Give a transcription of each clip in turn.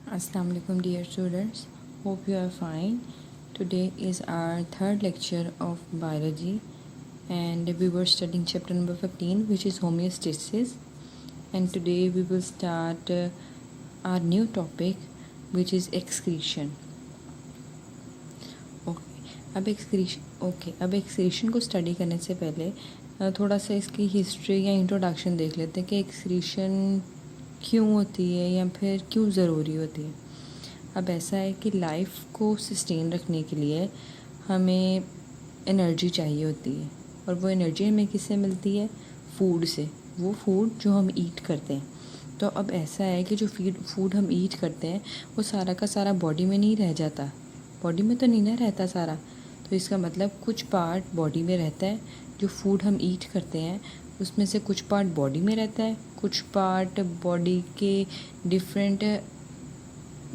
Assalamu alaikum dear students, hope you are fine. Today is our third lecture of biology and we were studying chapter number 15, which is homeostasis, and today we will start our new topic, which is excretion. अब excretion को study करने से पहले थोड़ा सा इसकी history या introduction देख लेते हैं कि एक्सक्रीशन क्यों होती है या फिर क्यों ज़रूरी होती है। अब ऐसा है कि लाइफ को सस्टेन रखने के लिए हमें एनर्जी चाहिए होती है, और वो एनर्जी हमें किससे मिलती है? फूड से, वो फूड जो हम ईट करते हैं। तो अब ऐसा है कि जो फूड हम ईट करते हैं वो सारा का सारा बॉडी में नहीं रह जाता, बॉडी में तो नहीं ना रहता सारा। तो इसका मतलब कुछ पार्ट बॉडी में रहता है, जो फूड हम ईट करते हैं उसमें से कुछ पार्ट बॉडी में रहता है, कुछ पार्ट बॉडी के डिफरेंट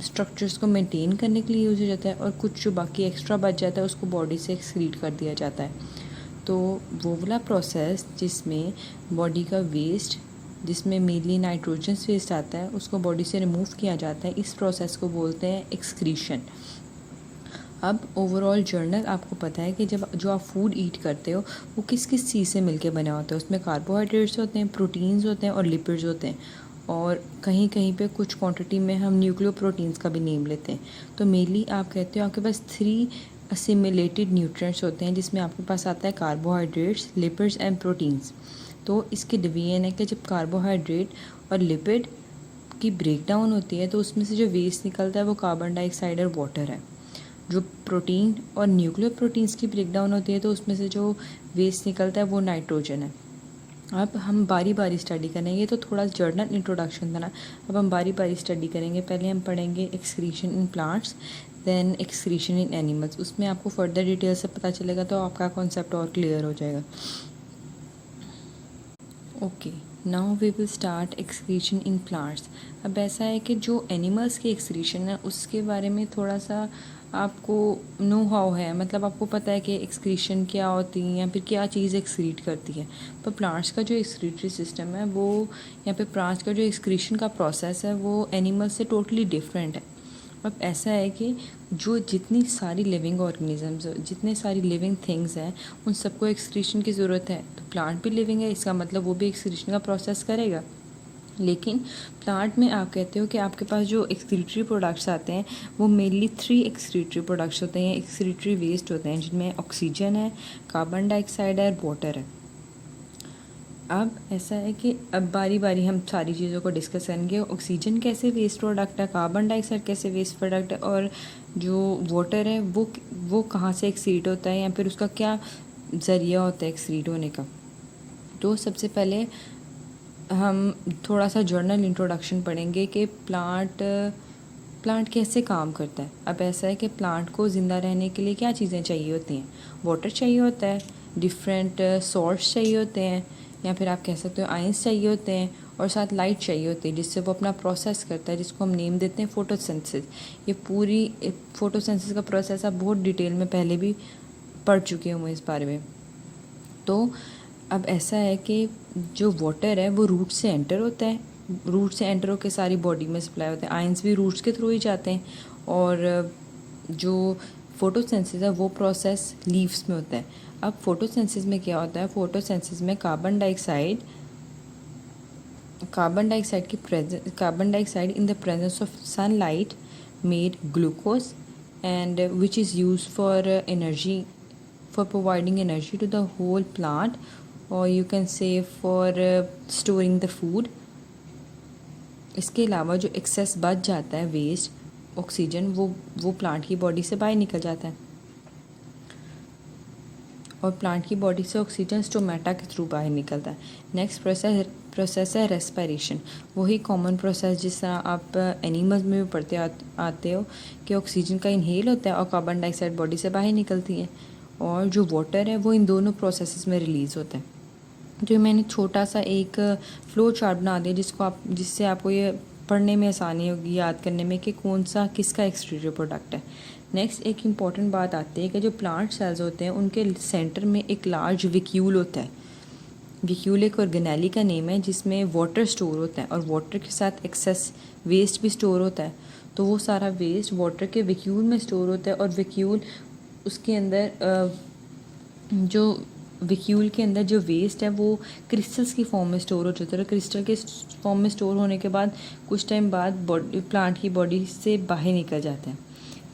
स्ट्रक्चर्स को मेंटेन करने के लिए यूज़ हो जाता है, और कुछ जो बाकी एक्स्ट्रा बच जाता है उसको बॉडी से एक्सक्रीट कर दिया जाता है। तो वो वाला प्रोसेस जिसमें बॉडी का वेस्ट, जिसमें मेनली नाइट्रोजन वेस्ट आता है, उसको बॉडी से रिमूव किया जाता है, इस प्रोसेस को बोलते हैं एक्सक्रीशन। अब ओवरऑल जर्नल आपको पता है कि जो आप फूड ईट करते हो वो किस किस चीज़ से मिलके बना होता है। उसमें कार्बोहाइड्रेट्स होते हैं, प्रोटीन्स होते हैं और लिपिड्स होते हैं, और कहीं कहीं पे कुछ क्वांटिटी में हम न्यूक्लियोप्रोटीन्स का भी नेम लेते हैं। तो मेनली आप कहते हो आपके पास 3 असिमिलेटेड न्यूट्रिएंट्स होते हैं, जिसमें आपके पास आता है कार्बोहाइड्रेट्स, लिपिड्स एंड प्रोटीन्स। तो इसके डिवीजन है कि जब कार्बोहाइड्रेट और लिपिड की ब्रेकडाउन होती है तो उसमें से जो वेस्ट निकलता है वो कार्बन डाइऑक्साइड और वाटर है। जो प्रोटीन और न्यूक्लियर प्रोटीन्स की ब्रेकडाउन होती है तो उसमें से जो वेस्ट निकलता है वो नाइट्रोजन है। अब हम बारी बारी स्टडी करेंगे, तो थोड़ा जर्नल इंट्रोडक्शन था ना, अब हम बारी बारी स्टडी करेंगे। पहले हम पढ़ेंगे excretion in plants, then excretion in animals. उसमें आपको फर्दर डिटेल से पता चलेगा तो आपका कॉन्सेप्ट और क्लियर हो जाएगा। Okay, now we will start excretion in plants. अब ऐसा है कि जो एनिमल्स की एक्सक्रीशन है उसके बारे में थोड़ा सा आपको नो हाउ है, मतलब आपको पता है कि एक्सक्रीशन क्या होती है या फिर क्या चीज़ एक्सक्रीट करती है। पर प्लांट्स का जो एक्सक्रीटरी सिस्टम है वो, या फिर प्लांट्स का जो एक्सक्रीशन का प्रोसेस है वो एनिमल्स से टोटली डिफरेंट है। अब ऐसा है कि जो जितनी सारी लिविंग ऑर्गेनिजम्स, जितने सारी लिविंग थिंग्स हैं, उन सबको एक्सक्रीशन की ज़रूरत है। तो प्लांट भी लिविंग है, इसका मतलब वो भी एक्सक्रीशन का प्रोसेस करेगा। लेकिन प्लांट में आप कहते हो कि आपके पास जो एक्सक्रीटरी प्रोडक्ट्स आते हैं वो मेनली 3 एक्सक्रीटरी प्रोडक्ट्स होते हैं, एक्सक्रीटरी वेस्ट होते हैं, जिनमें ऑक्सीजन है, कार्बन डाइऑक्साइड है और वाटर है। अब ऐसा है कि अब बारी बारी हम सारी चीज़ों को डिस्कस करेंगे। ऑक्सीजन कैसे वेस्ट प्रोडक्ट है, कार्बन डाइऑक्साइड कैसे वेस्ट प्रोडक्ट है, और जो वाटर है वो कहाँ से एक्सक्रीट होता है या फिर उसका क्या ज़रिया होता है एक्सक्रीट होने का। तो सबसे पहले हम थोड़ा सा जर्नल इंट्रोडक्शन पढ़ेंगे कि प्लांट कैसे काम करता है। अब ऐसा है कि प्लांट को ज़िंदा रहने के लिए क्या चीज़ें चाहिए होती हैं? वाटर चाहिए होता है, डिफरेंट सॉल्ट्स चाहिए होते हैं, या फिर आप कह सकते हो आयंस चाहिए होते हैं, और साथ लाइट चाहिए होती है जिससे वो अपना प्रोसेस करता है, जिसको हम नेम देते हैं फोटोसिंथेसिस। ये पूरी फोटोसिंथेसिस का प्रोसेस आप बहुत डिटेल में पहले भी पढ़ चुके होंगे इस बारे में। तो अब ऐसा है कि जो वाटर है वो रूट से एंटर होता है, रूट से एंटर होकर सारी बॉडी में सप्लाई होता है। आयंस भी रूट्स के थ्रू ही जाते हैं, और जो फोटोसिंथेसिस है वो प्रोसेस लीव्स में होता है। अब फोटोसिंथेसिस में क्या होता है? फोटोसिंथेसिस में carbon dioxide in the presence of sunlight made glucose, and which is use for energy, for providing energy to the whole plant, or you can say for storing the food. इसके अलावा जो access बच जाता है waste oxygen, वो plant की body से बाहर निकल जाता है, और प्लांट की बॉडी से ऑक्सीजन स्टोमेटा के थ्रू बाहर निकलता है। नेक्स्ट प्रोसेस है रेस्पिरेशन। वही कॉमन प्रोसेस जिस तरह आप एनिमल्स में भी पढ़ते आते हो कि ऑक्सीजन का इनहेल होता है और कार्बन डाइऑक्साइड बॉडी से बाहर निकलती है, और जो वाटर है वो इन दोनों प्रोसेसेस में रिलीज़ होता है। तो मैंने छोटा सा एक फ्लो चार्ट बना दिया जिससे आपको ये पढ़ने में आसानी होगी, याद करने में कि कौन सा किसका एक्सक्रीटरी प्रोडक्ट है। नेक्स्ट एक इम्पॉर्टेंट बात आती है कि जो प्लांट सेल्स होते हैं उनके सेंटर में एक लार्ज विक्यूल होता है। विक्यूल एक ऑर्गेनेली का नेम है जिसमें वाटर स्टोर होता है, और वाटर के साथ एक्सेस वेस्ट भी स्टोर होता है। तो वो सारा वेस्ट वाटर के वैक्यूल में स्टोर होता है, और वैक्यूल उसके अंदर जो वैक्यूल के अंदर जो वेस्ट है वो क्रिस्टल्स की फॉर्म में स्टोर हो जाता है, और क्रिस्टल के फॉर्म में स्टोर होने के बाद कुछ टाइम बाद बॉडी प्लांट की बॉडी से बाहर निकल जाता है।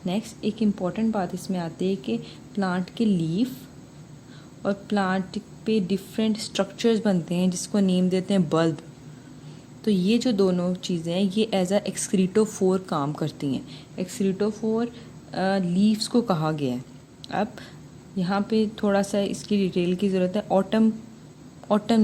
नेक्स्ट एक इम्पॉर्टेंट बात इसमें आती है कि प्लांट के लीफ और प्लांट पे डिफरेंट स्ट्रक्चर्स बनते हैं जिसको नेम देते हैं बल्ब। तो ये जो दोनों चीज़ें हैं ये एज अ एक्सक्रीटोफोर काम करती हैं। एक्सक्रीटोफोर लीव्स को कहा गया है। अब यहाँ पे थोड़ा सा इसकी डिटेल की ज़रूरत है। ऑटम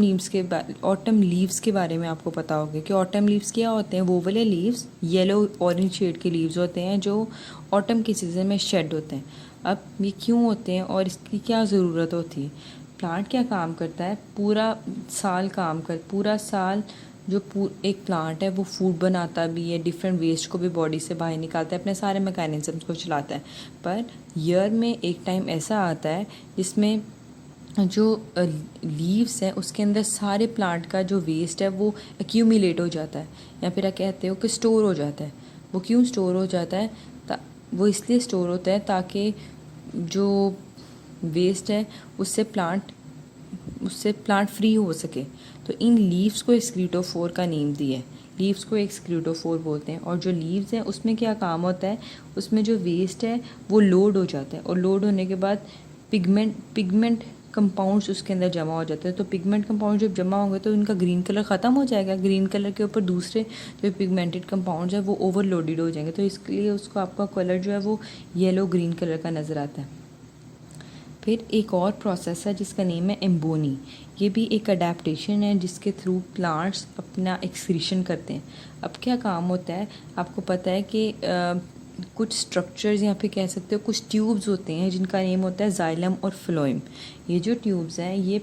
लीव्स के बारे में आपको पता होगा कि ऑटम लीव्स क्या होते हैं। वो वाले लीव्स येलो ऑरेंज शेड के लीव्स होते हैं जो ऑटम के सीज़न में शेड होते हैं। अब ये क्यों होते हैं और इसकी क्या ज़रूरत होती है? प्लांट क्या काम करता है, पूरा साल जो एक प्लांट है वो फूड बनाता भी है, डिफरेंट वेस्ट को भी बॉडी से बाहर निकालता है, अपने सारे मैकेनिज्म्स को चलाता है। पर ईयर में एक टाइम ऐसा आता है जिसमें जो लीव्स हैं उसके अंदर सारे प्लांट का जो वेस्ट है वो एक्यूमुलेट हो जाता है, या फिर आप कहते हो कि स्टोर हो जाता है। वो क्यों स्टोर हो जाता है? वो इसलिए स्टोर होता है ताकि जो वेस्ट है उससे प्लांट फ्री हो सके। तो इन लीव्स को एक्सक्रीटोफोर का नेम दिया है। लीव्स को एक्सक्रीटोफोर बोलते हैं। और जो लीव्स हैं उसमें क्या काम होता है, उसमें जो वेस्ट है वो लोड हो जाता है, और लोड होने के बाद पिगमेंट कंपाउंड्स उसके अंदर जमा हो जाते हैं। तो पिगमेंट कंपाउंड जब जमा होंगे तो उनका ग्रीन कलर ख़त्म हो जाएगा। ग्रीन कलर के ऊपर दूसरे जो पिगमेंटेड कंपाउंड्स है वो ओवरलोडेड हो जाएंगे, तो इसके लिए उसको आपका कलर जो है वो येलो ग्रीन कलर का नज़र आता है। फिर एक और प्रोसेस है जिसका नेम है एम्बोनी। ये भी एक अडेप्टेशन है जिसके थ्रू प्लांट्स अपना एक्सक्रीशन करते हैं। अब क्या काम होता है, आपको पता है कि कुछ स्ट्रक्चर्स यहाँ पे कह सकते हो कुछ ट्यूब्स होते हैं जिनका नेम होता है जाइलम और फ्लोएम। ये जो ट्यूब्स हैं ये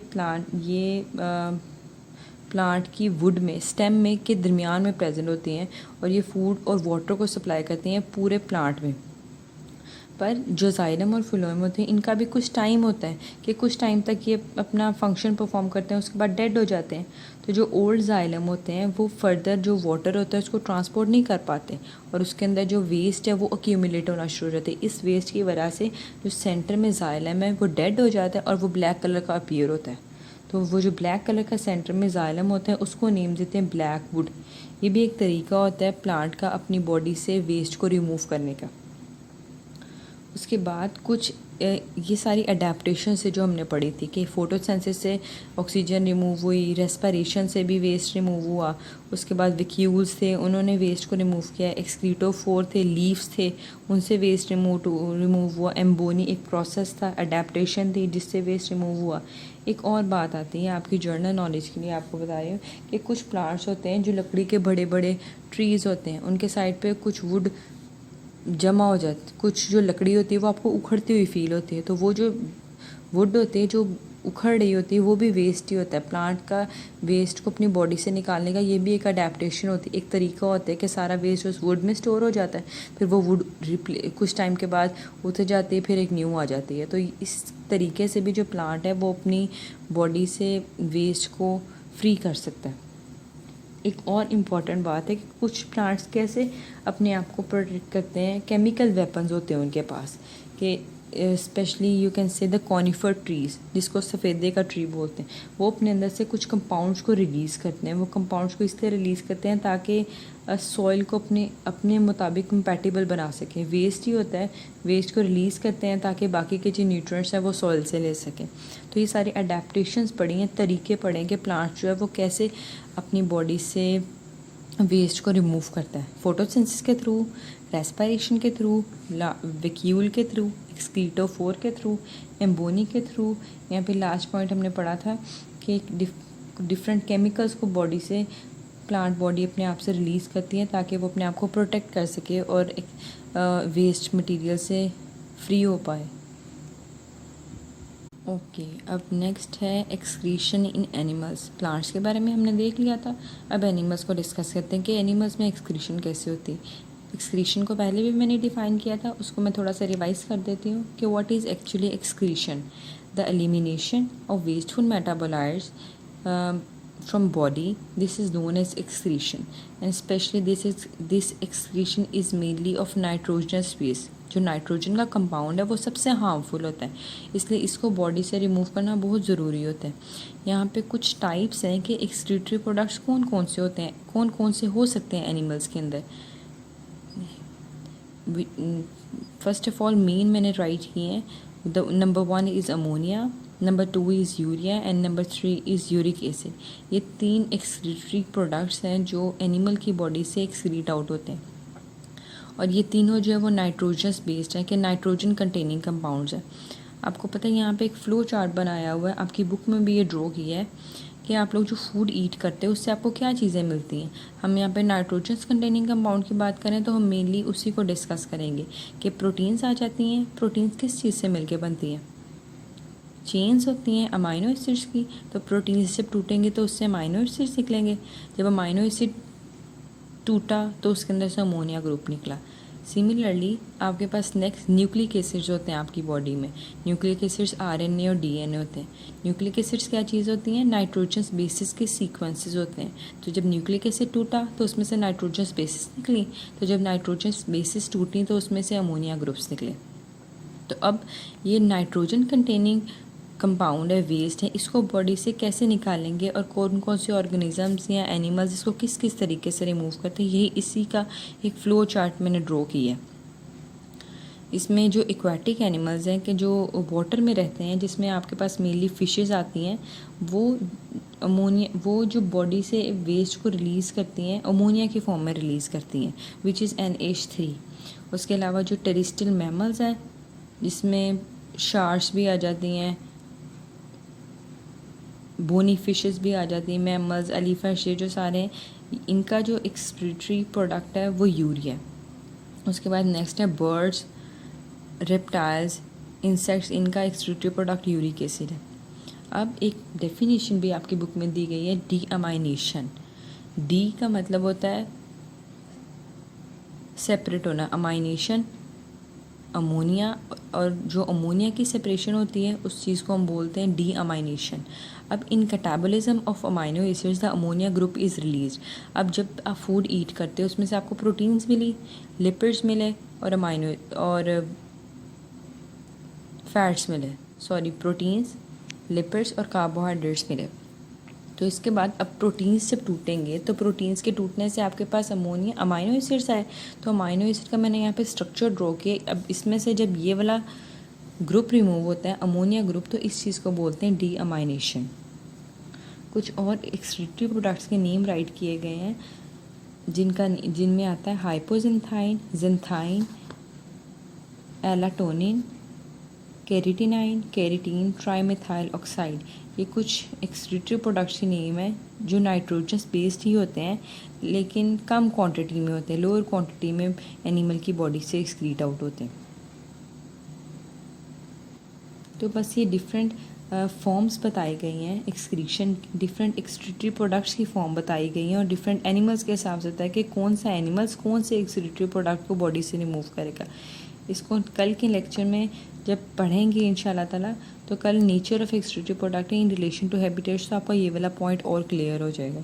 प्लांट की वुड में स्टेम में के दरमियान में प्रेजेंट होती हैं, और ये फूड और वाटर को सप्लाई करती हैं पूरे प्लांट में। पर जो जाइलम और फ्लोएम होते हैं इनका भी कुछ टाइम होता है कि कुछ टाइम तक ये अपना फंक्शन परफॉर्म करते हैं, उसके बाद डेड हो जाते हैं। तो जो ओल्ड जाइलम होते हैं वो फर्दर जो वाटर होता है उसको ट्रांसपोर्ट नहीं कर पाते, और उसके अंदर जो वेस्ट है वो अक्यूमुलेट होना शुरू हो जाते हैं। इस वेस्ट की वजह से जो सेंटर में जाइलम है वो डेड हो जाता है और वो ब्लैक कलर का अपीयर होता है। तो वो जो ब्लैक कलर का सेंटर में जाइलम होता है उसको नेम देते हैं ब्लैक वुड। ये भी एक तरीका होता है प्लांट का अपनी बॉडी से वेस्ट को रिमूव करने का। उसके बाद कुछ ये सारी अडेप्टेशन से जो हमने पढ़ी थी कि फोटोसिंथेसिस से ऑक्सीजन रिमूव हुई, रेस्पिरेशन से भी वेस्ट रिमूव हुआ, उसके बाद वैक्यूल्स थे उन्होंने वेस्ट को रिमूव किया, एक्सक्रीटोफोर थे, लीव्स थे उनसे वेस्ट रिमूव हुआ, एम्बोनी एक प्रोसेस था, अडेप्टेशन थी जिससे वेस्ट रिमूव हुआ। एक और बात आती है आपकी जर्नल नॉलेज के लिए आपको बता रही हूँ कि कुछ प्लांट्स होते हैं जो लकड़ी के बड़े बड़े ट्रीज़ होते हैं उनके साइड पे कुछ वुड जमा हो जाती, कुछ जो लकड़ी होती है वो आपको उखड़ती हुई फील होती है। तो वो जो वुड होती है जो उखड़ रही होती है वो भी वेस्ट ही होता है। प्लांट का वेस्ट को अपनी बॉडी से निकालने का ये भी एक अडेप्टेशन होती है, एक तरीका होता है कि सारा वेस्ट उस वुड में स्टोर हो जाता है, फिर वो वुड कुछ टाइम के बाद उतर जाती है, फिर एक न्यू आ जाती है। तो इस तरीके से भी जो प्लांट है वो अपनी बॉडी से वेस्ट को फ्री कर सकता है। एक और इम्पॉर्टेंट बात है कि कुछ प्लांट्स कैसे अपने आप को प्रोटेक्ट करते हैं, केमिकल वेपन्स होते हैं उनके पास कि specially you can say the conifer trees जिसको सफ़ेदे का ट्री बोलते हैं, वो अपने अंदर से कुछ कंपाउंड्स को रिलीज़ करते हैं। वो कंपाउंड्स को इसलिए रिलीज़ करते हैं ताकि सॉइल को अपने मुताबिक कंपैटिबल बना सकें। वेस्ट ही होता है, वेस्ट को रिलीज़ करते हैं ताकि बाकी के जो न्यूट्रिएंट्स हैं वो सॉइल से ले सकें। तो ये सारी अडेप्टेशंस पढ़ी हैं, तरीके पढ़े हैं कि प्लांट जो है वो कैसे अपनी बॉडी से वेस्ट को रिमूव करता है, फोटोसिंथेसिस के थ्रू, रेस्पिरेशन के थ्रू, वैक्यूल के थ्रू, एक्सक्रीटोफोर के थ्रू, एम्बोनी के थ्रू। यहाँ पे लास्ट पॉइंट हमने पढ़ा था कि डिफरेंट केमिकल्स को बॉडी से प्लांट बॉडी अपने आप से रिलीज़ करती है ताकि वो अपने आप को प्रोटेक्ट कर सके और वेस्ट मटेरियल से फ्री हो पाए। ओके, अब नेक्स्ट है एक्सक्रीशन इन एनिमल्स। प्लांट्स के बारे में हमने देख लिया था, अब एनिमल्स को डिस्कस करते हैं कि एनिमल्स में एक्सक्रीशन कैसे होती है। एक्सक्रीशन को पहले भी मैंने डिफ़ाइन किया था, उसको मैं थोड़ा सा रिवाइज कर देती हूँ कि what is actually excretion. The elimination of wasteful metabolites from body, this is known as excretion, and especially this excretion is mainly of nitrogenous waste. जो नाइट्रोजन का कंपाउंड है वो सबसे हार्मफुल होता है, इसलिए इसको बॉडी से रिमूव करना बहुत ज़रूरी होता है। यहाँ पे कुछ टाइप्स हैं कि एक्सक्रीटरी प्रोडक्ट्स कौन कौन से होते हैं, कौन कौन से हो सकते हैं एनिमल्स के अंदर। फर्स्ट ऑफ ऑल मेन मैंने राइट किए हैं, the number 1 is ammonia, number 2 is urea and number 3 is uric acid. ये 3 एक्सक्रीटरी प्रोडक्ट्स हैं जो एनिमल की बॉडी से एक्सक्रीट आउट होते हैं, और ये तीनों जो है वो नाइट्रोजनस बेस्ड है कि नाइट्रोजन कंटेनिंग कंपाउंड्स है। आपको पता है यहाँ पे एक फ़्लो चार्ट बनाया हुआ है, आपकी बुक में भी ये ड्रॉ किया है कि आप लोग जो फूड ईट करते हैं उससे आपको क्या चीज़ें मिलती हैं। हम यहाँ पे नाइट्रोजन कंटेनिंग कंपाउंड की बात करें तो हम मेनली उसी को डिस्कस करेंगे कि प्रोटीन्स आ जाती हैं। प्रोटीन्स किस चीज़ से मिलके बनती हैं? चेन्स होती हैं अमाइनो एसिड्स की, तो प्रोटीन्स जब टूटेंगे तो उससे अमाइनो एसिड्स निकलेंगे। जब अमाइनो एसिड टूटा तो उसके अंदर से अमोनिया ग्रुप निकला। सिमिलरली आपके पास नेक्स्ट न्यूक्लिक एसिड्स होते हैं आपकी बॉडी में। न्यूक्लिक एसिड्स आरएनए और डीएनए होते हैं। न्यूक्लिक एसिड्स क्या चीज़ होती हैं? नाइट्रोजन बेसिस के सीक्वेंसेस होते हैं। तो जब न्यूक्लिक एसिड टूटा तो उसमें से नाइट्रोजन बेसिस निकली, तो जब नाइट्रोजन बेसिस टूटी तो उसमें से अमोनिया ग्रुप्स निकले। तो अब ये नाइट्रोजन कंटेनिंग कंपाउंड है, वेस्ट है, इसको बॉडी से कैसे निकालेंगे और कौन कौन से ऑर्गेनिजम्स या एनिमल्स इसको किस किस तरीके से रिमूव करते हैं, यही इसी का एक फ़्लो चार्ट मैंने ड्रॉ किया है। इसमें जो एक्वाटिक एनिमल्स हैं कि जो वाटर में रहते हैं, जिसमें आपके पास मेनली फ़िशेज़ आती हैं, वो जो बॉडी से वेस्ट को रिलीज़ करती हैं अमोनिया की फॉर्म में रिलीज़ करती हैं, विच इज़ NH3। उसके अलावा जो टेरेस्ट्रियल मैमल्स हैं जिसमें शार्क्स भी आ जाती हैं, बोनी फिशेस भी आ जाती हैं, मैमल्स, एलिफेंट्स, ये जो सारे हैं, इनका जो एक्सक्रीटरी प्रोडक्ट है वो यूरिया है। उसके बाद नेक्स्ट है बर्ड्स, रेप्टाइल्स, इंसेक्ट्स, इनका एक्सक्रीटरी प्रोडक्ट यूरिक एसिड है। अब एक डेफिनेशन भी आपकी बुक में दी गई है, डी अमाइनेशन। डी का मतलब होता है सेपरेट होना, अमाइनेशन अमोनिया, और जो अमोनिया की सेपरेशन होती है उस चीज़ को हम बोलते हैं डी अमाइनेशन। अब in catabolism of amino acids the ammonia group is release. अब जब आप फूड ईट करते हो उसमें से आपको प्रोटीन्स मिली, लिपिड्स मिले और अमाइनो और फैट्स मिले, प्रोटीन्स, लिपिड्स और कार्बोहाइड्रेट्स मिले। तो इसके बाद अब प्रोटीन्स जब टूटेंगे तो प्रोटीन्स के टूटने से आपके पास अमाइनो एसिड्स आए, तो अमाइनो एसिड का मैंने यहाँ पे स्ट्रक्चर ड्रॉ किया। अब इसमें से जब ये वाला ग्रुप रिमूव होता है अमोनिया ग्रुप, तो इस चीज़ को बोलते हैं डी अमाइनेशन। कुछ और एक्सक्रीटरी प्रोडक्ट्स के नेम राइट किए गए हैं जिनमें आता है हाइपोजिंथाइन, जिंथाइन, एलाटोनिन, केरेटिनाइन, केरेटीन, ट्राइमेथाइल ऑक्साइड। ये कुछ एक्सक्रीटरी प्रोडक्ट्स के नेम है जो नाइट्रोजन बेस्ड ही होते हैं लेकिन कम क्वांटिटी में होते हैं, लोअर क्वांटिटी में एनिमल की बॉडी से एक्सक्रीट आउट होते हैं। तो बस ये डिफरेंट फॉर्म्स बताई गई हैं एक्सक्रीशन, डिफरेंट एक्सक्रीटरी प्रोडक्ट्स की फॉर्म बताई गई हैं और डिफरेंट एनिमल्स के हिसाब से होता है कि कौन सा एनिमल्स कौन से एक्सक्रीटरी प्रोडक्ट को बॉडी से रिमूव करेगा। इसको कल के लेक्चर में जब पढ़ेंगे इंशाल्लाह ताला, तो कल nature of excretory product in relation to habitats, तो आपका ये वाला पॉइंट और क्लियर हो जाएगा।